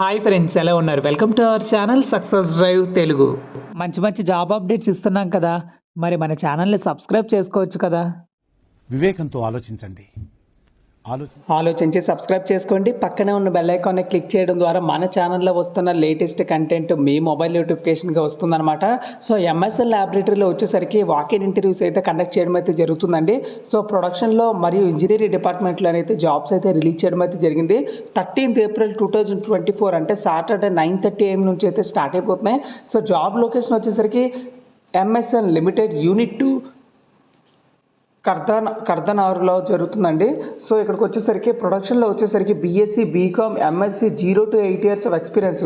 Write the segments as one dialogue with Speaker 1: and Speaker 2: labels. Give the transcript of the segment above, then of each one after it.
Speaker 1: Hi friends, ఎలా ఉన్నారు? Welcome to our channel success drive Telugu. మంచి మంచి జాబ్ అప్డేట్స్ ఇస్తున్నాం కదా, మరి మన ఛానల్ని సబ్స్క్రైబ్ చేసుకోవచ్చు కదా.
Speaker 2: వివేకంతో ఆలోచించండి.
Speaker 1: ఆలోచించి సబ్స్క్రైబ్ చేసుకోండి. పక్కనే ఉన్న బెల్ ఐకాన్ని క్లిక్ చేయడం ద్వారా మన ఛానల్లో వస్తున్న లేటెస్ట్ కంటెంట్ మీ మొబైల్ నోటిఫికేషన్గా వస్తుందన్నమాట. సో ఎంఎస్ఎల్ ల్యాబొరేటరీలో వచ్చేసరికి వాకిన్ ఇంటర్వ్యూస్ అయితే కండక్ట్ చేయడం అయితే జరుగుతుందండి. సో ప్రొడక్షన్లో మరియు ఇంజనీరింగ్ డిపార్ట్మెంట్లో అయితే జాబ్స్ అయితే రిలీజ్ చేయడం అయితే జరిగింది. 13th April 2024 అంటే సాటర్డే 9:30 AM నుంచి అయితే స్టార్ట్ అయిపోతున్నాయి. సో జాబ్ లొకేషన్ వచ్చేసరికి ఎంఎస్ఎల్ లిమిటెడ్ యూనిట్ 2 కర్దనారులో జరుగుతుందండి. సో ఇక్కడికి వచ్చేసరికి ప్రొడక్షన్లో వచ్చేసరికి BSc, BCom, MSc 0 to 8 years of experience.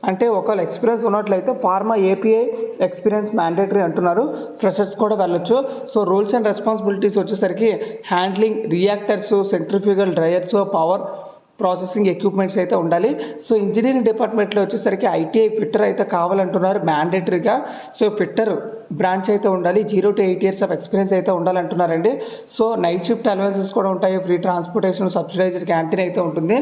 Speaker 1: అంటే ఒకవేళ ఎక్స్పీరియన్స్ ఉన్నట్లయితే ఫార్మా ఏపీఐ ఎక్స్పీరియన్స్ మ్యాండేటరీ అంటున్నారు. ఫ్రెషర్స్ కూడా వెళ్ళొచ్చు. సో రూల్స్ అండ్ రెస్పాన్సిబిలిటీస్ వచ్చేసరికి handling reactors, centrifugal dryers, power processing equipments అయితే ఉండాలి. సో ఇంజనీరింగ్ డిపార్ట్మెంట్లో వచ్చేసరికి ఐటీఐ ఫిట్టర్ అయితే కావాలంటున్నారు మ్యాండేటరీగా. సో ఫిట్టర్ బ్రాంచ్ అయితే ఉండాలి. 0 to 8 years ఆఫ్ ఎక్స్పీరియన్స్ అయితే ఉండాలంటున్నారండి. సో నైట్ షిఫ్ట్ అలవెన్సెస్ కూడా ఉంటాయి. ఫ్రీ ట్రాన్స్పోర్టేషన్, సబ్సిడైజ్డ్ క్యాంటీన్ అయితే ఉంటుంది.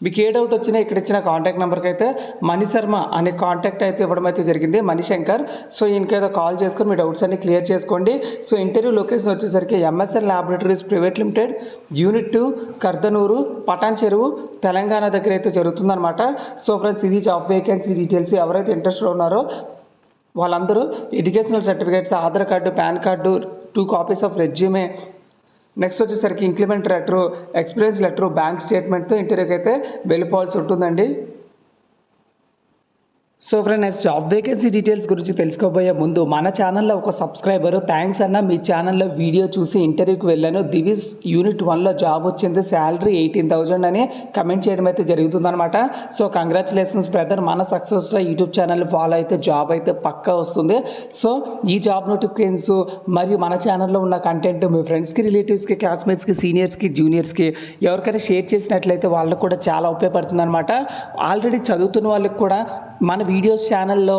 Speaker 1: మీకు ఏ డౌట్ వచ్చినా ఇక్కడ ఇచ్చిన కాంటాక్ట్ నెంబర్కి అయితే మణి శర్మ అనే కాంటాక్ట్ అయితే ఇవ్వడం అయితే జరిగింది, మణిశంకర్. సో ఈయనకైతే కాల్ చేసుకొని మీ డౌట్స్ అన్ని క్లియర్ చేసుకోండి. సో ఇంటర్వ్యూ లొకేషన్ వచ్చేసరికి MSL laboratories private limited unit 2 Kardanur, Patancheru, Telangana దగ్గర అయితే జరుగుతుందన్నమాట. సో ఫ్రెండ్స్, ఇది జాబ్ వేకెన్సీ డీటెయిల్స్. ఎవరైతే ఇంట్రెస్టెడ్ ఉన్నారో వాళ్ళందరూ educational certificates, Aadhaar card, PAN card, 2 copies of resume, next వచ్చేసరికి increment letter, experience letter, bank స్టేట్మెంట్తో ఇంటర్వ్యూకి అయితే వెళ్ళిపోవాల్సి ఉంటుందండి. So friends, job vacancy details గురించి తెలుసుకోబోయే ముందు మన ఛానల్లో ఒక సబ్స్క్రైబరు థ్యాంక్స్ అన్న, మీ ఛానల్లో వీడియో చూసి ఇంటర్వ్యూకి వెళ్ళాను, దివిస్ యూనిట్ 1లో జాబ్ వచ్చింది, శాలరీ 18,000 అని కమెంట్ చేయడం అయితే జరుగుతుందన్నమాట. సో కంగ్రాచులేషన్స్ బ్రదర్, మన సక్సెస్లో యూట్యూబ్ ఛానల్ ఫాలో అయితే జాబ్ అయితే పక్కా వస్తుంది. సో ఈ జాబ్ నోటిఫికేషన్స్ మరియు మన ఛానల్లో ఉన్న కంటెంట్ మీ ఫ్రెండ్స్కి, రిలేటివ్స్కి, క్లాస్మేట్స్కి, సీనియర్స్కి, జూనియర్స్కి ఎవరికైనా షేర్ చేసినట్లయితే వాళ్ళకు కూడా చాలా ఉపయోగపడుతుంది అనమాట. ఆల్రెడీ చదువుతున్న వాళ్ళకి కూడా మన వీడియోస్ ఛానల్లో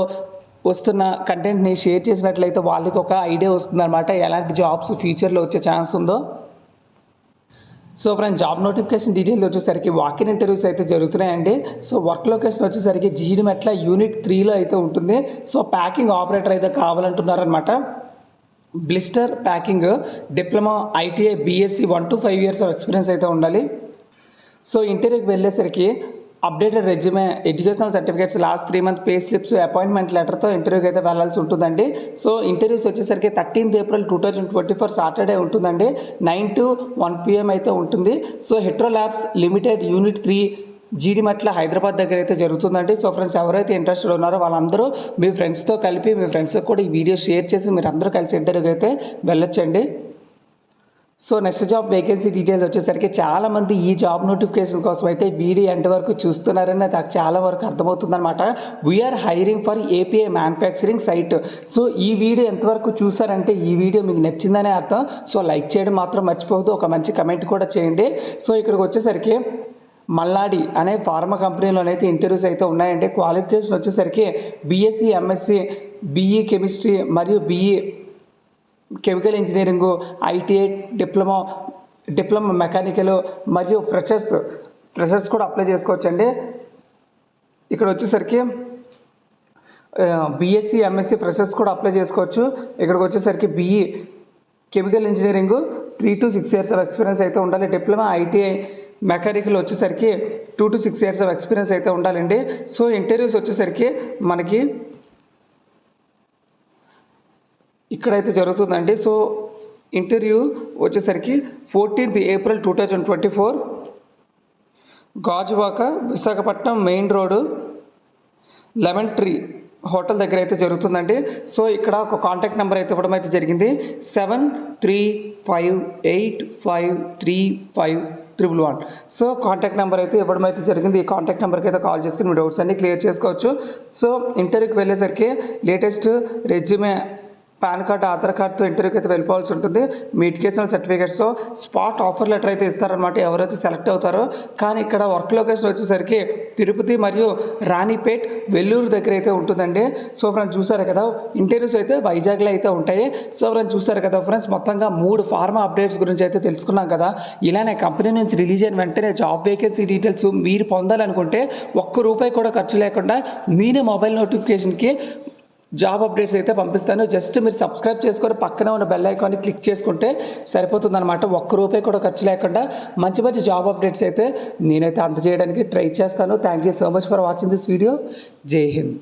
Speaker 1: వస్తున్న కంటెంట్ని షేర్ చేసినట్లయితే వాళ్ళకి ఒక ఐడియా వస్తుందన్నమాట, ఎలాంటి జాబ్స్ ఫ్యూచర్లో వచ్చే ఛాన్స్ ఉందో. So friends, job notification detail వచ్చేసరికి వాకిన్ ఇంటర్వ్యూస్ అయితే జరుగుతున్నాయండి. సో వర్క్ లొకేషన్ వచ్చేసరికి జీడిమెట్ల యూనిట్ 3లో అయితే ఉంటుంది. సో ప్యాకింగ్ ఆపరేటర్ అయితే కావాలంటున్నారనమాట. Blister packing, diploma, ITI, BSc 1 to 5 years of experience అయితే ఉండాలి. సో ఇంటర్వ్యూకి వెళ్ళేసరికి updated resume, educational certificates, last 3 month pay slips, appointment లెటర్తో ఇంటర్వ్యూకి అయితే వెళ్ళాల్సి ఉంటుందండి. సో ఇంటర్వ్యూస్ వచ్చేసరికి 13th April 2024 సాటర్డే ఉంటుందండి. 9 to 1 PM అయితే ఉంటుంది. So Hetero labs limited unit 3 Jeedimetla Hyderabad దగ్గర అయితే జరుగుతుందండి. సో ఫ్రెండ్స్, ఎవరైతే ఇంట్రెస్టెడ్ ఉన్నారో వాళ్ళందరూ మీ ఫ్రెండ్స్తో కలిపి మీ ఫ్రెండ్స్కి కూడా ఈ వీడియో షేర్ చేసి మీరు అందరూ కలిసి ఇంటర్వ్యూకి అయితే వెళ్ళొచ్చండి. So next job vacancy details వచ్చేసరికి చాలామంది ఈ జాబ్ నోటిఫికేషన్ కోసం అయితే వీడియో ఎండ్ వరకు చూస్తున్నారని నాకు చాలా వరకు అర్థమవుతుందన్నమాట. We're hiring for API manufacturing site. So ఈ వీడియో ఎంతవరకు చూసారంటే ఈ వీడియో మీకు నచ్చిందనే అర్థం. సో లైక్ చేయడం మాత్రం మర్చిపోవద్దు, ఒక మంచి కమెంట్ కూడా చేయండి. సో ఇక్కడికి వచ్చేసరికి మల్లాడి అనే ఫార్మా కంపెనీలోనైతే ఇంటర్వ్యూస్ అయితే ఉన్నాయండి. క్వాలిఫికేషన్ వచ్చేసరికి బీఎస్సీ, ఎంఎస్సీ, బీఈ కెమిస్ట్రీ మరియు BE chemical engineering, ITI, diploma mechanical మరియు ఫ్రెషర్స్ కూడా అప్లై చేసుకోవచ్చండి. ఇక్కడ వచ్చేసరికి బీఎస్సీ, ఎంఎస్సీ ఫ్రెషర్స్ కూడా అప్లై చేసుకోవచ్చు. ఇక్కడికి వచ్చేసరికి BE chemical engineering 3 to 6 years of experience అయితే ఉండాలి. డిప్లొమా, ఐటీఐ, మెకానికల్ వచ్చేసరికి 2 to 6 years ఆఫ్ ఎక్స్పీరియన్స్ అయితే ఉండాలండి. సో ఇంటర్వ్యూస్ వచ్చేసరికి మనకి ఇక్కడైతే జరుగుతుందండి. సో ఇంటర్వ్యూ వచ్చేసరికి 14th April 2024 Gajuwaka, Visakhapatnam main road, lemon tree hotel దగ్గర అయితే జరుగుతుందండి. సో ఇక్కడ ఒక కాంటాక్ట్ నెంబర్ అయితే ఇవ్వడం అయితే జరిగింది, 7358535111. సో కాంటాక్ట్ నెంబర్ అయితే ఇవ్వడం అయితే జరిగింది. ఈ కాంటాక్ట్ నెంబర్కి అయితే కాల్ చేసుకుని మీ డౌట్స్ అన్ని క్లియర్ చేసుకోవచ్చు. సో ఇంటర్వ్యూకి వెళ్ళేసరికి latest resume, PAN card Aadhaar కార్డ్తో ఇంటర్వ్యూకి అయితే వెళ్ళిపోవాల్సి ఉంటుంది. మీ ఎడ్యుకేషనల్ సర్టిఫికేట్స్తో స్పాట్ ఆఫర్ లెటర్ అయితే ఇస్తారనమాట ఎవరైతే సెలెక్ట్ అవుతారో. కానీ ఇక్కడ వర్క్ లొకేషన్ వచ్చేసరికి తిరుపతి మరియు రాణిపేట్ వెల్లూరు దగ్గర అయితే ఉంటుందండి. సో ఫ్రెండ్స్ చూసారు కదా, ఇంటర్వ్యూస్ అయితే వైజాగ్లో అయితే ఉంటాయి. సో ఫ్రెండ్స్ చూసారు కదా ఫ్రెండ్స్, మొత్తంగా 3 ఫార్మా అప్డేట్స్ గురించి అయితే తెలుసుకున్నాం కదా. ఇలానే కంపెనీ నుంచి రిలీజ్ అయిన వెంటనే జాబ్ వేకెన్సీ డీటెయిల్స్ మీరు పొందాలనుకుంటే ₹1 కూడా ఖర్చు లేకుండా మీరే మొబైల్ నోటిఫికేషన్కి జాబ్ అప్డేట్స్ అయితే పంపిస్తాను. జస్ట్ మీరు సబ్స్క్రైబ్ చేసుకొని పక్కన ఉన్న బెల్ ఐకాన్ని క్లిక్ చేసుకుంటే సరిపోతుంది అనమాట. ₹1 కూడా ఖర్చు లేకుండా మంచి మంచి జాబ్ అప్డేట్స్ అయితే నేనైతే అందజేయడానికి ట్రై చేస్తాను. Thank you so much for watching this video. జై హింద్.